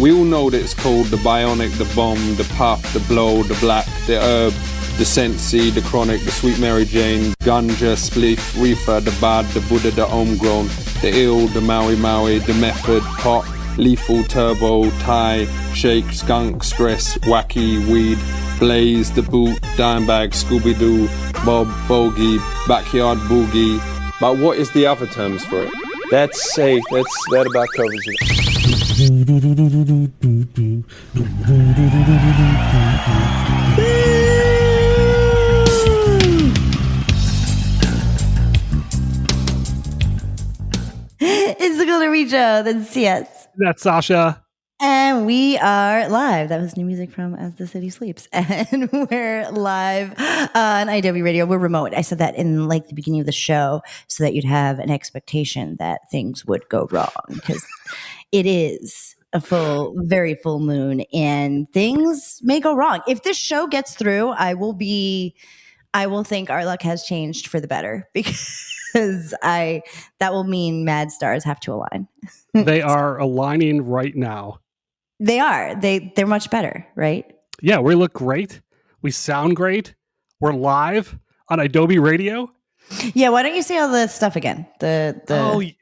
We all know that it's called the bionic, the bomb, the puff, the blow, the black, the herb, the sensi, the chronic, the sweet Mary Jane, ganja, spliff, reefer, the bad, the Buddha, the homegrown, the ill, the Maui Maui, the method, pot, lethal, turbo, Thai, shake, skunk, stress, wacky, weed, blaze, the boot, dime bag, Scooby-Doo, Bob, bogey, backyard boogie. But what is the other terms for it? That's safe. That about covers it. It's the Golden Reach Show. That's CS. That's Sasha. And we are live. That was new music from As the City Sleeps. And we're live on IW Radio. We're remote. I said that in like the beginning of the show so that you'd have an expectation that things would go wrong, because it is a very full moon and things may go wrong. If this show gets through, I will think our luck has changed for the better, because that will mean mad stars have to align. They are aligning right now. They are. They're much better, right? Yeah, we look great. We sound great. We're live on Adobe Radio. Yeah, why don't you say all the stuff again? The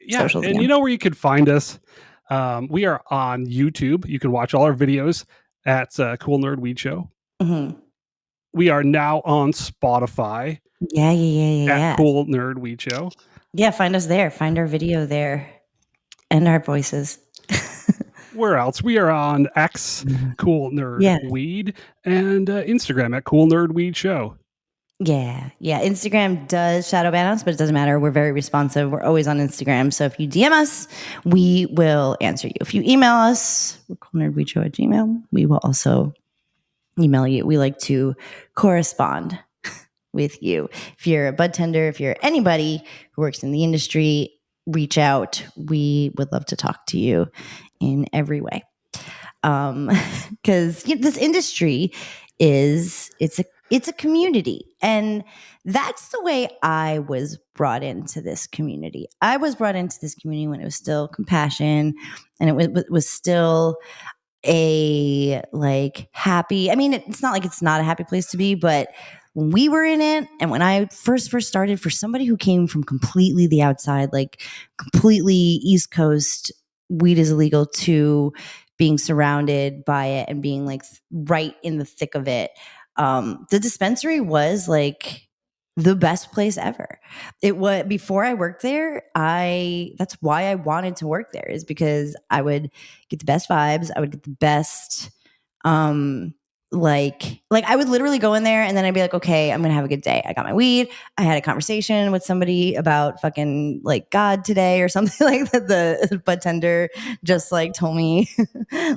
socials and again. you know where you could find us? We are on YouTube. You can watch all our videos at Cool Nerd Weed Show. Mm-hmm. We are now on Spotify. Yeah. At Cool Nerd Weed Show. Yeah, find us there. Find our video there. And our voices. Where else? We are on X, Cool Nerd Weed, and Instagram at Cool Nerd Weed Show. Yeah. Instagram does shadow ban us, but it doesn't matter. We're very responsive. We're always on Instagram. So if you DM us, we will answer you. If you email us, we're coolnerdweedshow@gmail.com. We will also email you. We like to correspond with you. If you're a budtender, if you're anybody who works in the industry, reach out. We would love to talk to you in every way. Because this industry it's a community. And that's the way I was brought into this community. I was brought into this community when it was still compassion, and it was still a like happy. I mean, it's not like it's not a happy place to be, but when we were in it, and when I first started, for somebody who came from completely the outside, like completely East Coast, weed is illegal, to being surrounded by it and being like right in the thick of it, the dispensary was like the best place ever. It was, before I worked there, that's why I wanted to work there, is because I would get the best vibes. I would get the best, like I would literally go in there and then I'd be like, okay, I'm going to have a good day. I got my weed. I had a conversation with somebody about fucking like God today or something like that. The Budtender just like told me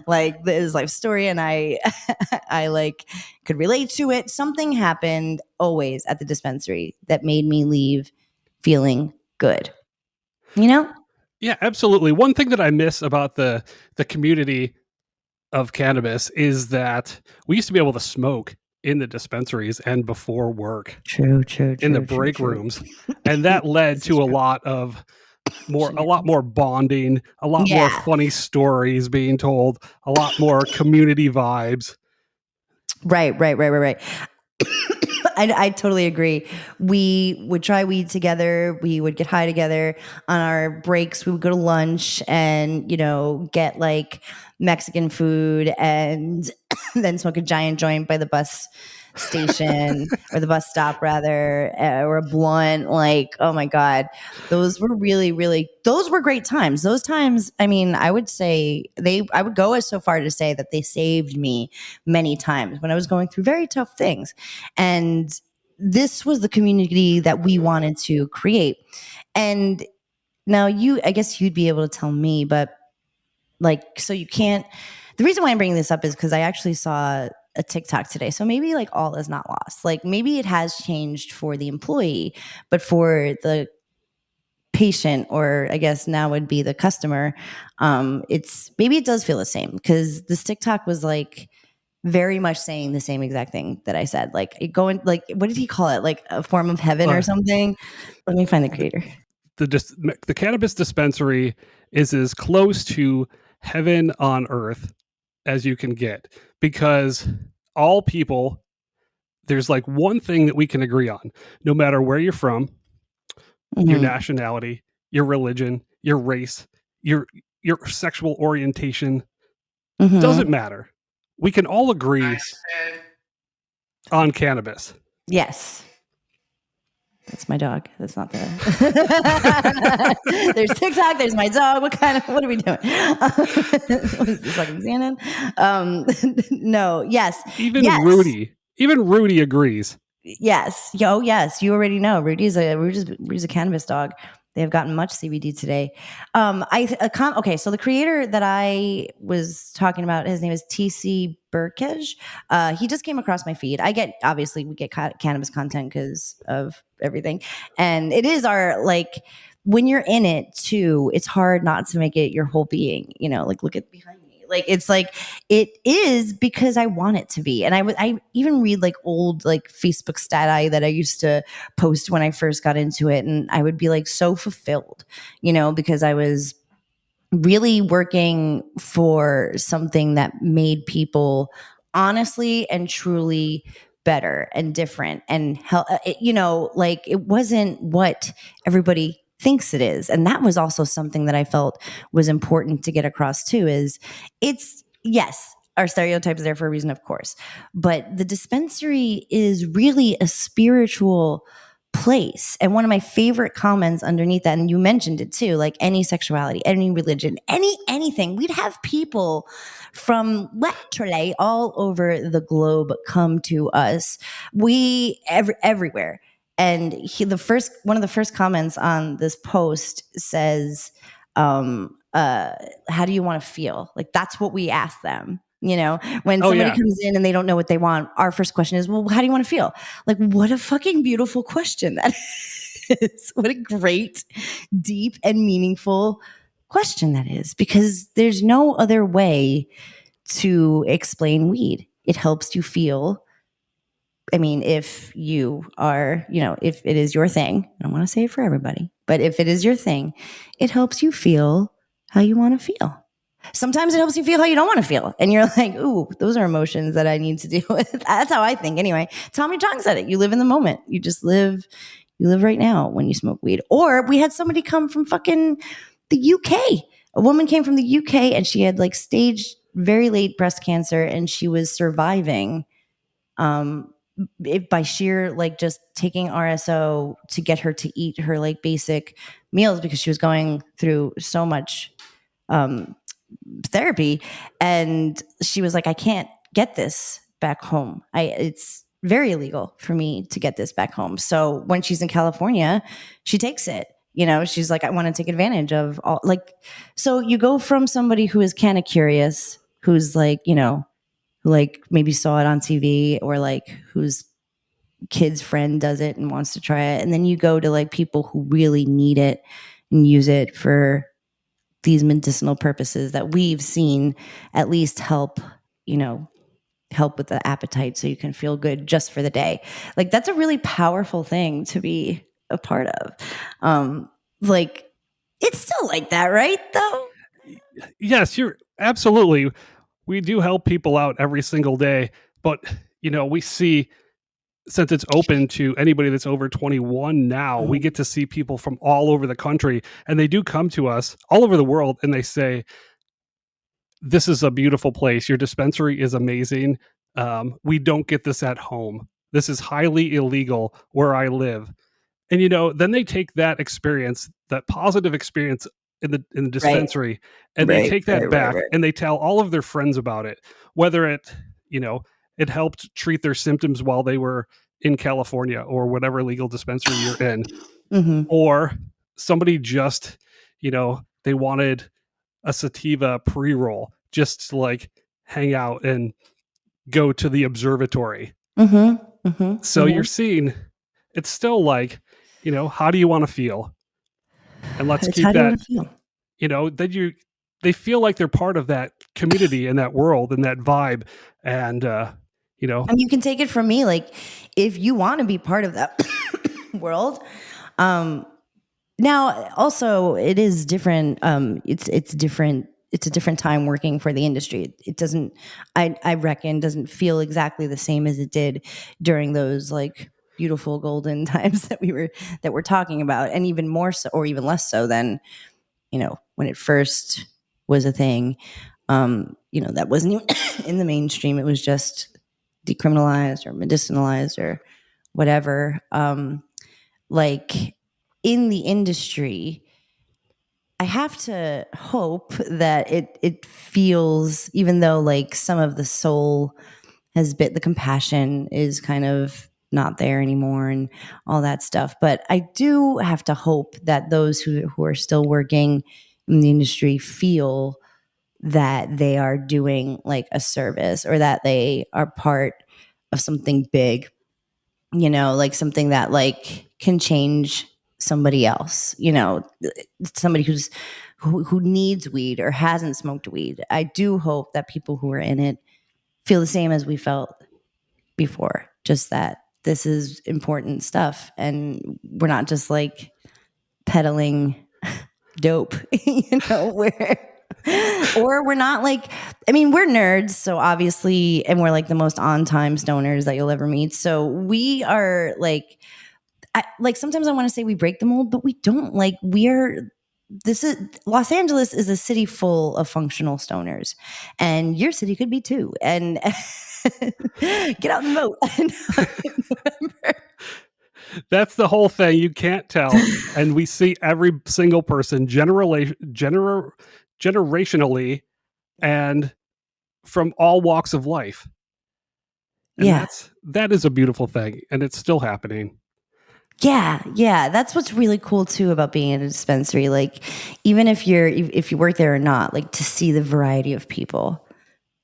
like his life story, and I like could relate to it. Something happened always at the dispensary that made me leave feeling good. You know? Yeah, absolutely. One thing that I miss about the community of cannabis is that we used to be able to smoke in the dispensaries and before work. True. In the break rooms. And that led to a lot more bonding, a lot more funny stories being told, a lot more community vibes. Right. I totally agree. We would try weed together. We would get high together on our breaks. We would go to lunch and, get like Mexican food and then smoke a giant joint by the bus station or the bus stop rather, or a blunt. Like, oh my God, those were those were great times. Those times, I mean, I would say I would go as so far to say that they saved me many times when I was going through very tough things. And this was the community that we wanted to create. And now I guess you'd be able to tell me, but like, so you can't, the reason why I'm bringing this up is because I actually saw a TikTok today. So maybe like all is not lost. Like maybe it has changed for the employee, but for the patient, or I guess now would be the customer, maybe it does feel the same, because this TikTok was like very much saying the same exact thing that I said. Like going, like, what did he call it? Like a form of heaven or something? Let me find the creator. The cannabis dispensary is as close to heaven on earth as you can get, because all people, there's like one thing that we can agree on, no matter where you're from, your nationality, your religion, your race, your sexual orientation, doesn't matter. We can all agree on cannabis. Yes. That's my dog. That's not the. There's TikTok. There's my dog. What are we doing? What is this, fucking CNN? No. Yes. Even Rudy agrees. Yes. Yes. You already know. Rudy's a cannabis dog. They have gotten much CBD today. Okay, so the creator that I was talking about, his name is TC Burkej. He just came across my feed. We get cannabis content because of everything, and it is our when you're in it too. It's hard not to make it your whole being. Look at behind me. It's it is because I want it to be. And I even read old Facebook stati that I used to post when I first got into it. And I would be so fulfilled, because I was really working for something that made people honestly and truly better and different and it wasn't what everybody thinks it is. And that was also something that I felt was important to get across too, is yes, our stereotypes are there for a reason, of course, but the dispensary is really a spiritual place. And one of my favorite comments underneath that, and you mentioned it too, any sexuality, any religion, anything, we'd have people from literally all over the globe come to us. Everywhere. And one of the first comments on this post says, how do you want to feel? That's what we ask them. When somebody comes in and they don't know what they want, our first question is, well, how do you want to feel? What a fucking beautiful question that is. What a great, deep, and meaningful question that is, because there's no other way to explain weed. It helps you feel. I mean, if you are, if it is your thing, I don't want to say it for everybody, but if it is your thing, it helps you feel how you want to feel. Sometimes it helps you feel how you don't want to feel. And you're like, ooh, those are emotions that I need to deal with. That's how I think. Anyway, Tommy John said it. You live in the moment. You live right now when you smoke weed. Or we had somebody come from fucking the UK. A woman came from the UK and she had stage very late breast cancer and she was surviving by sheer just taking RSO to get her to eat her basic meals, because she was going through so much therapy. And she was like, I can't get this back home. It's very illegal for me to get this back home. So when she's in California, she takes it. She's like, I want to take advantage of all. So you go from somebody who is kind of curious, who's who maybe saw it on TV, or whose kid's friend does it and wants to try it. And then you go to people who really need it and use it for these medicinal purposes that we've seen at least help with the appetite so you can feel good just for the day. That's a really powerful thing to be a part of. It's still like that, right, though? Yes, you're absolutely. We do help people out every single day, but we see, since it's open to anybody that's over 21 now, we get to see people from all over the country, and they do come to us all over the world and they say, this is a beautiful place. Your dispensary is amazing. We don't get this at home. This is highly illegal where I live. And, then they take that experience, that positive experience in the dispensary, and they take that back and they tell all of their friends about it, whether it helped treat their symptoms while they were in California or whatever legal dispensary you're in, or somebody just, they wanted a sativa pre-roll just to hang out and go to the observatory. So you're seeing, it's still how do you want to feel? And let's keep that, that they feel like they're part of that community and that world and that vibe. And, and you can take it from me, if you want to be part of that world. Now, also, it is different. It's different it's a different time working for the industry. It doesn't, I reckon, doesn't feel exactly the same as it did during those like beautiful golden times that we're talking about, and even more so, or even less so than, you know, when it first was a thing. You know, that wasn't even in the mainstream. It was just decriminalized or medicinalized or whatever. Like in the industry, I have to hope that it feels, even though like some of the soul has bit, the compassion is kind of not there anymore and all that stuff. But I do have to hope that those who are still working in the industry feel that they are doing like a service, or that they are part of something big, you know, like something that like can change somebody else, you know, somebody who needs weed or hasn't smoked weed. I do hope that people who are in it feel the same as we felt before, just that this is important stuff and we're not just like peddling dope, you know, or we're not like, I mean, we're nerds, so obviously, and we're like the most on time stoners that you'll ever meet. So we are like, like sometimes I want to say we break the mold, but we don't. Like Los Angeles is a city full of functional stoners, and your city could be too. And get out and vote. That's the whole thing. You can't tell. And we see every single person generationally and from all walks of life. And Yeah. that is a beautiful thing. And it's still happening. Yeah, yeah, that's what's really cool too about being in a dispensary. Like, even if you work there or not, like to see the variety of people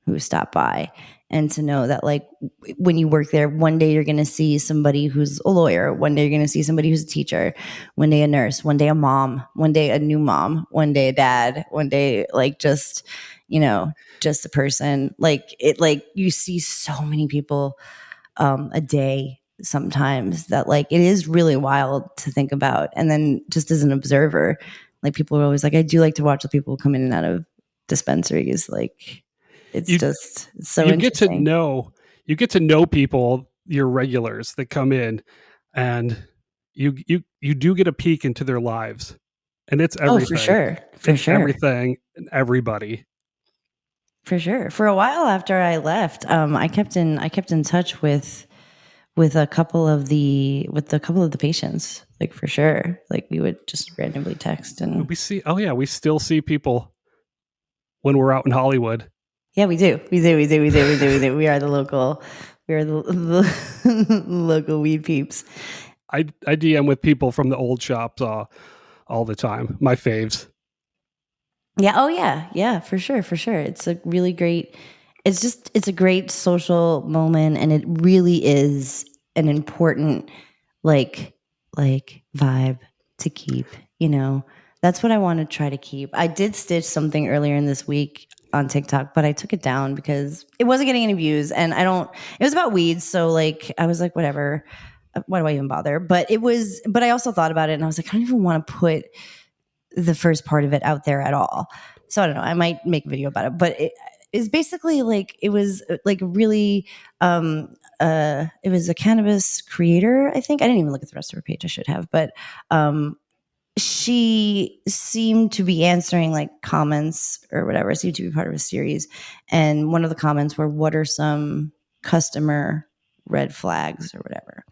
who stop by, and to know that like when you work there, one day you're going to see somebody who's a lawyer, one day you're going to see somebody who's a teacher, one day a nurse, one day a mom, one day a new mom, one day a dad, one day like just, you know, just a person. Like you see so many people a day sometimes, that like it is really wild to think about. And then just as an observer, like people are always like, I do like to watch the people come in and out of dispensaries. Like it's so you interesting. You get to know people, your regulars that come in, and you do get a peek into their lives, and it's everything. For sure. Everything and everybody. For sure. For a while after I left, I kept in touch with a couple of the patients, like for sure. Like we would just randomly text, and we still see people when we're out in Hollywood. Yeah, we do. We are the local local weed peeps. I DM with people from the old shops all the time. My faves. Yeah. Oh yeah. Yeah. For sure. It's a really great. It's a great social moment, and it really is an important like vibe to keep. You know, that's what I want to try to keep. I did stitch something earlier in this week on TikTok, but I took it down because it wasn't getting any views, and it was about weeds. So like, I was like, whatever, why do I even bother? But I also thought about it, and I was like, I don't even want to put the first part of it out there at all. So I don't know, I might make a video about it, but it is basically like, it was like really, it was a cannabis creator. I think I didn't even look at the rest of her page. I should have, but, she seemed to be answering like comments or whatever, seemed to be part of a series. And one of the comments were, what are some customer red flags or whatever?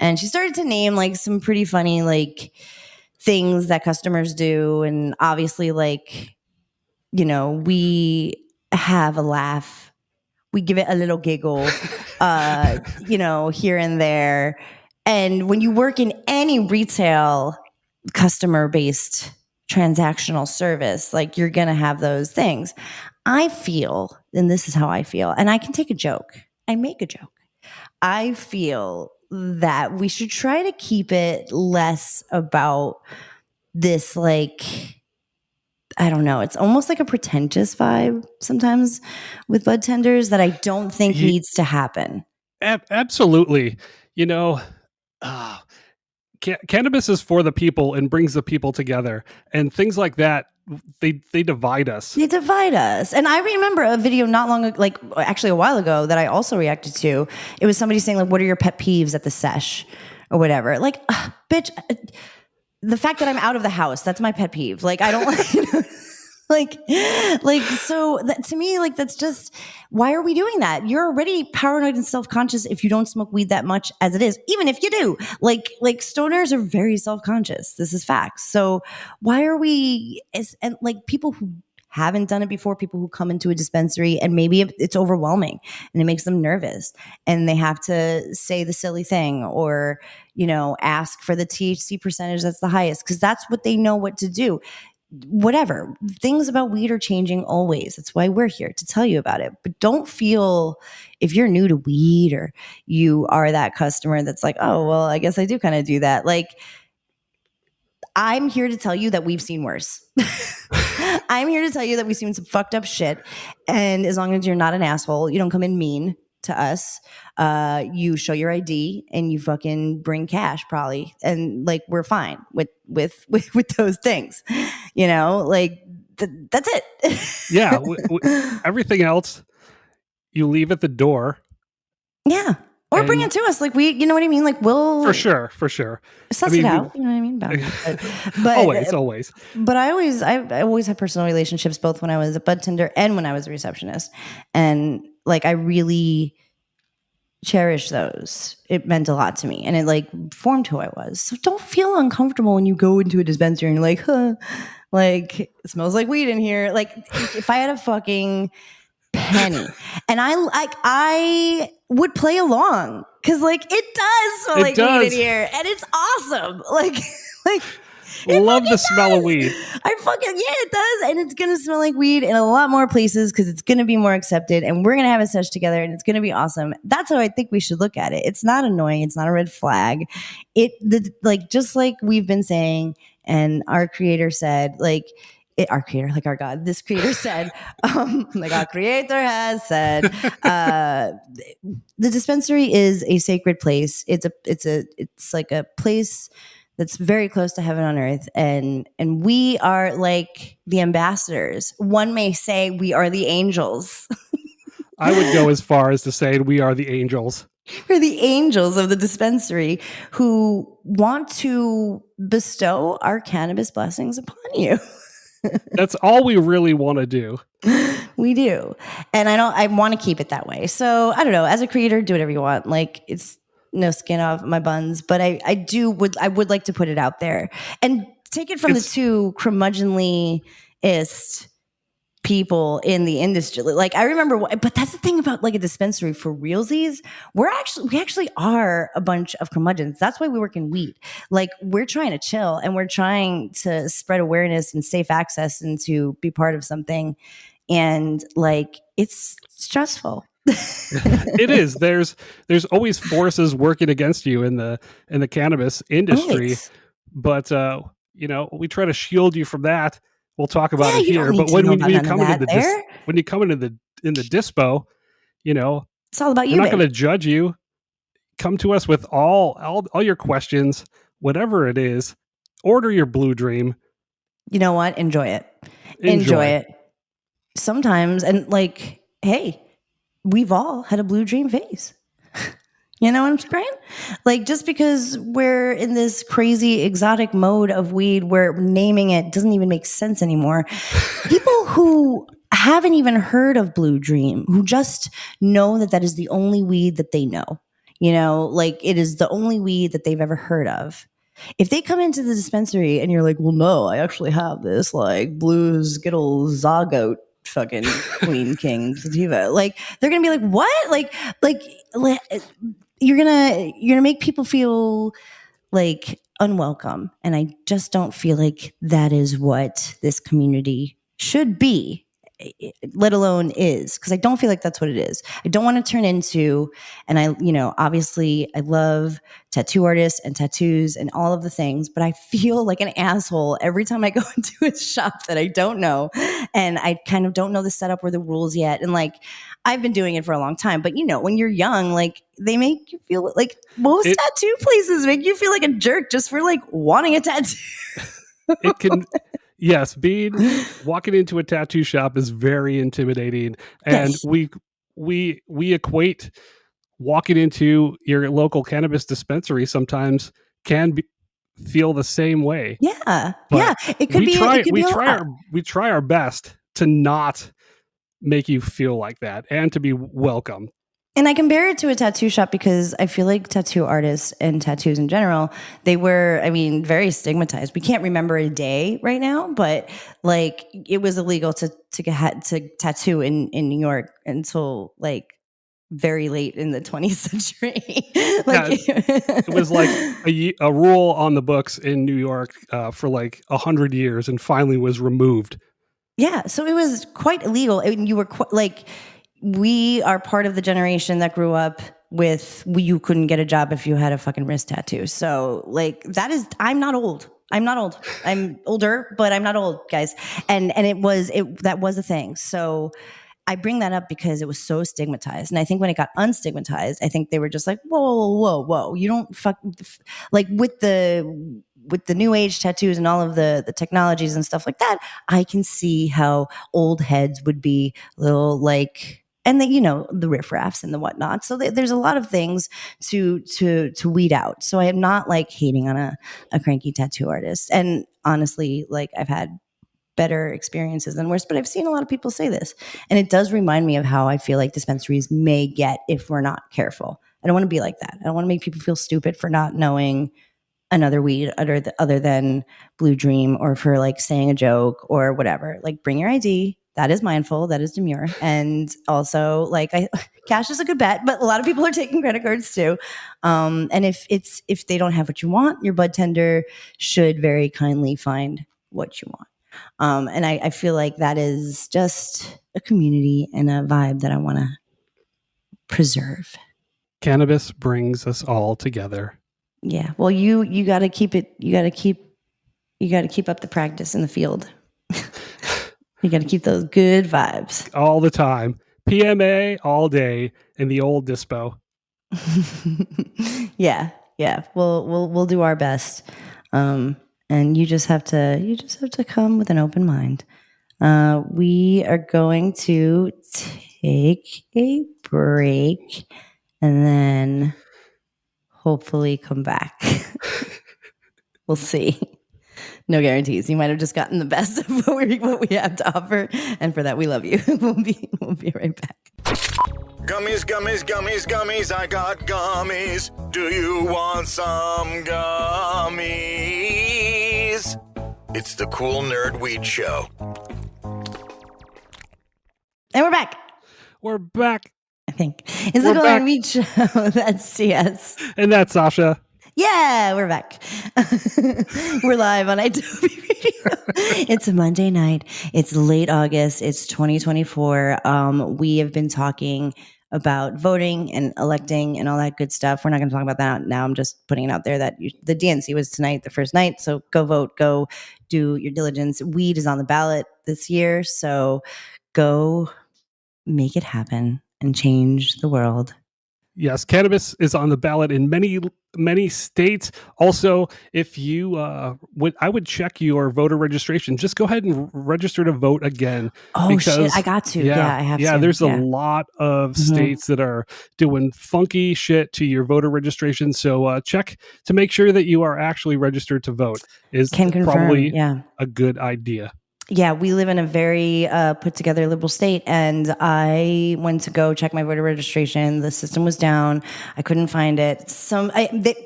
And she started to name like some pretty funny like things that customers do. And obviously, like, you know, we have a laugh, we give it a little giggle, you know, here and there. And when you work in any retail customer based transactional service, like you're going to have those things. I feel, and this is how I feel, and I can take a joke, I make a joke. I feel that we should try to keep it less about this, like, I don't know, it's almost like a pretentious vibe sometimes with Budtenders that I don't think needs to happen. Absolutely. You know, cannabis is for the people and brings the people together, and things like that, they divide us. They divide us. And I remember a video not long ago, like actually a while ago, that I also reacted to. It was somebody saying like, what are your pet peeves at the sesh or whatever? Like, bitch, the fact that I'm out of the house, that's my pet peeve. Like, I don't like, so that, to me, like, that's just, why are we doing that? You're already paranoid and self-conscious if you don't smoke weed that much as it is, even if you do. Like stoners are very self-conscious. This is facts. So why are we, and like people who haven't done it before, people who come into a dispensary and maybe it's overwhelming and it makes them nervous and they have to say the silly thing or, ask for the THC percentage that's the highest because that's what they know what to do. Whatever. Things about weed are changing always. That's why we're here to tell you about it. But don't feel, if you're new to weed or you are that customer that's like, oh, well, I guess I do kind of do that. Like, I'm here to tell you that we've seen worse. I'm here to tell you that we've seen some fucked up shit. And as long as you're not an asshole, you don't come in mean to us, you show your ID and you fucking bring cash probably. And like, we're fine with those things, like that's it. Yeah. Everything else you leave at the door. Yeah. Or bring it to us. Like you know what I mean? Like we'll. For sure. Suss it out. You know what I mean? But always. But I always had personal relationships, both when I was a budtender and when I was a receptionist. And like, I really cherish those. It meant a lot to me and it like formed who I was. So don't feel uncomfortable when you go into a dispensary and you're like, like it smells like weed in here. Like if I had a fucking penny and I would play along because like it does smell like weed in here and it's awesome. Like love the smell of weed. It does. And it's going to smell like weed in a lot more places because it's going to be more accepted and we're going to have a sesh together and it's going to be awesome. That's how I think we should look at it. It's not annoying. It's not a red flag. Just like we've been saying and our creator said, our creator, like our God, this creator said, like our creator has said, the dispensary is a sacred place. It's like a place that's very close to heaven on earth. And we are like the ambassadors. One may say we are the angels. I would go as far as to say we are the angels. We're the angels of the dispensary who want to bestow our cannabis blessings upon you. That's all we really want to do. We do. And I want to keep it that way. So I don't know, as a creator, do whatever you want. Like it's no skin off my buns, but I would like to put it out there and take it from the two curmudgeonly-ist people in the industry. Like I remember, but that's the thing about like a dispensary for realsies. We actually are a bunch of curmudgeons. That's why we work in weed. Like we're trying to chill and we're trying to spread awareness and safe access and to be part of something. And like, it's stressful. It is. There's always forces working against you in the cannabis industry, always. But we try to shield you from that. We'll talk about it here. But when you come into the dispo, it's all about you. We're not going to judge you. Come to us with all your questions, whatever it is. Order your Blue Dream. You know what? Enjoy it. Enjoy it. Sometimes, and like, hey, we've all had a Blue Dream phase. You know what I'm saying? Like, just because we're in this crazy exotic mode of weed where naming it doesn't even make sense anymore. People who haven't even heard of Blue Dream, who just know that is the only weed that they know, like it is the only weed that they've ever heard of. If they come into the dispensary and you're like, well, no, I actually have this like blue Skittle Zagoat fucking Queen King sativa. Like they're gonna be like, what? Like you're gonna make people feel like unwelcome, and I just don't feel like that is what this community should be. let alone is, because I don't feel like that's what it is. I don't want to turn into, and obviously I love tattoo artists and tattoos and all of the things, but I feel like an asshole every time I go into a shop that I don't know, and I kind of don't know the setup or the rules yet. And like, I've been doing it for a long time, but when you're young, like they make you feel like most tattoo places make you feel like a jerk just for like wanting a tattoo. It can, yes, walking into a tattoo shop is very intimidating, and Yes. we equate walking into your local cannabis dispensary sometimes feel the same way. Yeah, But it could be. We try our best to not make you feel like that and to be welcome. And I compare it to a tattoo shop because I feel like tattoo artists and tattoos in general, they were, very stigmatized. We can't remember a day right now, but like it was illegal to tattoo in New York until like very late in the 20th century. It was like a rule on the books in New York for like 100 years and finally was removed. Yeah, so it was quite illegal. And you were we are part of the generation that grew up with you couldn't get a job if you had a fucking wrist tattoo. So like I'm not old. I'm older, but I'm not old, guys. And that was a thing. So I bring that up because it was so stigmatized. And I think when it got unstigmatized, I think they were just like, whoa. You don't like with the new age tattoos and all of the technologies and stuff like that, I can see how old heads would be a little like, and the riffraffs and the whatnot. So there's a lot of things to weed out. So I am not like hating on a cranky tattoo artist. And honestly, like I've had better experiences than worse, but I've seen a lot of people say this. And it does remind me of how I feel like dispensaries may get if we're not careful. I don't want to be like that. I don't want to make people feel stupid for not knowing another weed other than Blue Dream, or for like saying a joke or whatever. Like bring your ID. That is mindful. That is demure. And also like cash is a good bet, but a lot of people are taking credit cards too. And if they don't have what you want, your budtender should very kindly find what you want. And I feel like that is just a community and a vibe that I want to preserve. Cannabis brings us all together. Yeah. Well, you got to keep it. You got to keep up the practice in the field. You got to keep those good vibes all the time. PMA all day in the old dispo. Yeah. We'll do our best. And you just have to come with an open mind. We are going to take a break and then hopefully come back. We'll see. No guarantees. You might have just gotten the best of what we have to offer, and for that we love you. We'll be right back. Gummies, gummies, gummies, gummies, I got gummies. Do you want some gummies? It's the Cool Nerd Weed Show. And we're back. We're back. I think. It's the Cool Nerd Weed Show. That's CS. And that's Sasha. Yeah, we're back. We're live on Adobe Radio. It's a Monday night. It's late August. It's 2024. We have been talking about voting and electing and all that good stuff. We're not going to talk about that now. I'm just putting it out there that the DNC was tonight, the first night. So go vote. Go do your diligence. Weed is on the ballot this year. So go make it happen and change the world. Yes, cannabis is on the ballot in many states. Also, if you I would check your voter registration. Just go ahead and register to vote again. Oh shit, I got to. Yeah, I have to. Yeah, there's a lot of states that are doing funky shit to your voter registration. So check to make sure that you are actually registered to vote. Probably a good idea. Yeah, we live in a very put together liberal state, and I went to go check my voter registration. The system was down. I couldn't find it.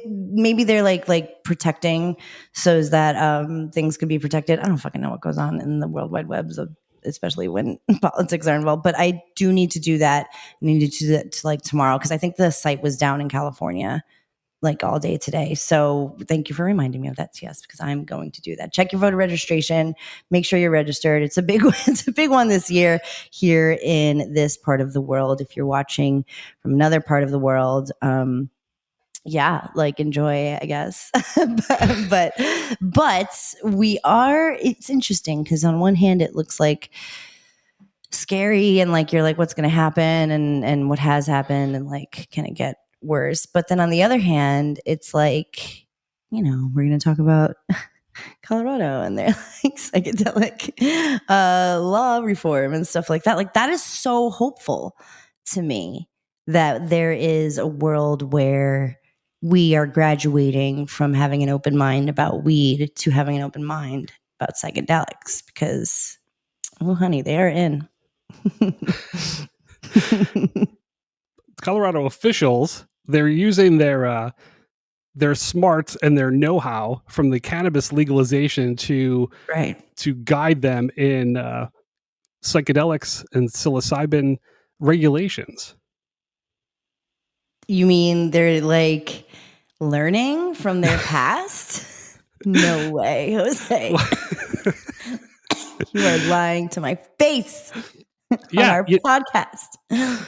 Maybe they're like protecting so that things could be protected. I don't fucking know what goes on in the World Wide Webs, especially when politics are involved. But I do need to do that. I need to do that like tomorrow because I think the site was down in California. like all day today. So thank you for reminding me of that, CS, because I'm going to do that. Check your voter registration. Make sure you're registered. It's a big one. It's a big one this year here in this part of the world. If you're watching from another part of the world, yeah, like enjoy, I guess. but we are, it's interesting because on one hand it looks like scary and like you're like, what's going to happen and what has happened and like, can it get worse? But then on the other hand, it's like, you know, we're going to talk about Colorado and their like psychedelic law reform and stuff like that. Like that is so hopeful to me that there is a world where we are graduating from having an open mind about weed to having an open mind about psychedelics because, oh, honey, they are in. Colorado officials, they're using their smarts and their know-how from the cannabis legalization to guide them in psychedelics and psilocybin regulations. You mean they're like learning from their past? No way, Jose. You are lying to my face on our podcast.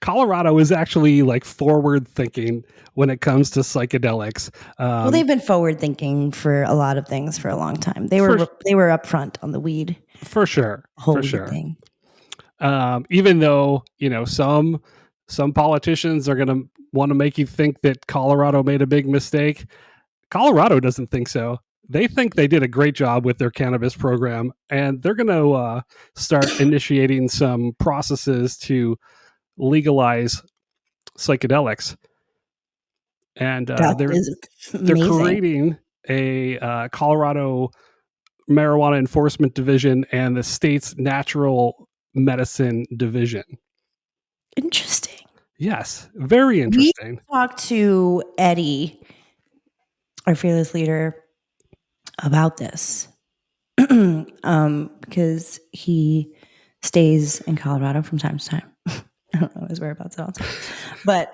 Colorado is actually like forward thinking when it comes to psychedelics. Well, they've been forward thinking for a lot of things for a long time. They were upfront on the weed for sure. For sure. Thing. Even though, you know, some politicians are going to want to make you think that Colorado made a big mistake. Colorado doesn't think so. They think they did a great job with their cannabis program, and they're going to start initiating some processes to legalize psychedelics. And they're creating a Colorado Marijuana Enforcement Division and the state's Natural Medicine Division. Interesting. Yes, very interesting. We talked to Eddie, our fearless leader, about this because he stays in Colorado from time to time. I don't know his whereabouts at all times, but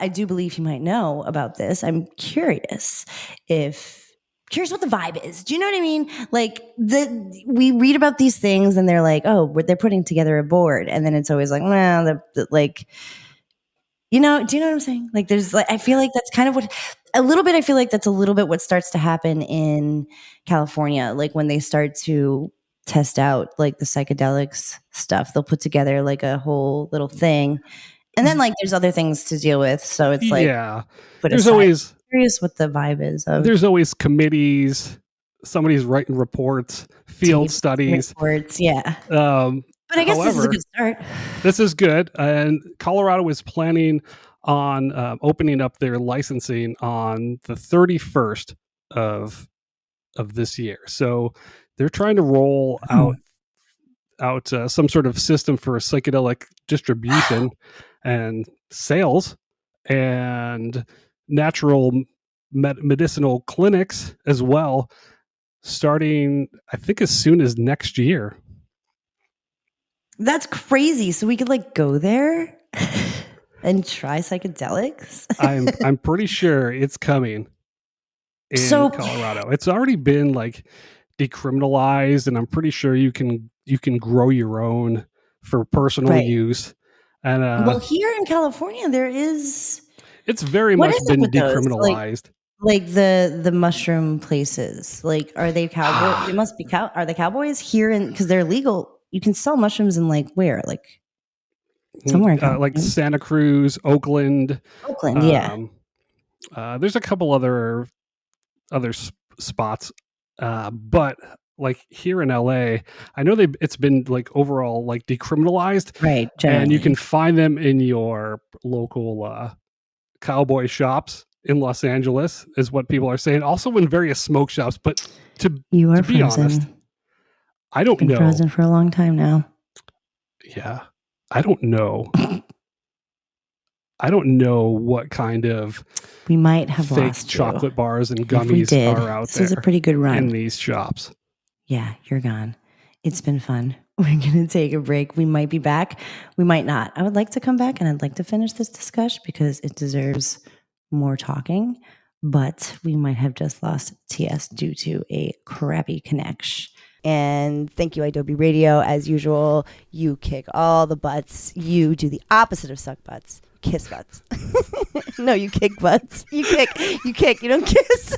I do believe he might know about this. I'm curious what the vibe is. Do you know what I mean? Like we read about these things and they're like, oh, they're putting together a board, and then it's always like, well, like, you know, do you know what I'm saying? Like, there's like, I feel like that's kind of what a little bit. I feel like that's a little bit what starts to happen in California, like when they start to test out like the psychedelics stuff, they'll put together like a whole little thing, and then like there's other things to deal with. So it's like, there's always curious what the vibe is. There's always committees. Somebody's writing reports, field studies, reports. Yeah. But I guess this is a good start. This is good. And Colorado is planning on opening up their licensing on the 31st of this year. So they're trying to roll out some sort of system for psychedelic distribution and sales and natural medicinal clinics as well, starting, I think, as soon as next year. That's crazy. So we could like go there and try psychedelics. I'm pretty sure it's coming in Colorado. It's already been like decriminalized, and I'm pretty sure you can grow your own for personal use. And well, here in California, there is. It's very much been decriminalized. Like the mushroom places. Like, are they cowboys? They must be Are they cowboys here? Because they're legal. You can sell mushrooms in like where? Like somewhere in like Santa Cruz, Oakland. Yeah. There's a couple other spots, but like here in LA, I know it's been like overall like decriminalized, right? Generally. And you can find them in your local cowboy shops in Los Angeles, is what people are saying. Also in various smoke shops, but to be honest, I don't know. Frozen for a long time now. Yeah, I don't know. I don't know what kind of we might have fake lost chocolate bars and gummies are out there. This is a pretty good run in these shops. Yeah, you're gone. It's been fun. We're going to take a break. We might be back. We might not. I would like to come back and I'd like to finish this discussion because it deserves more talking. But we might have just lost TS due to a crappy connection. And thank you, Adobe Radio. As usual, you kick all the butts. You do the opposite of suck butts. Kiss butts. No, you kick butts. You kick. You don't kiss.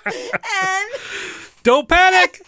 And don't panic.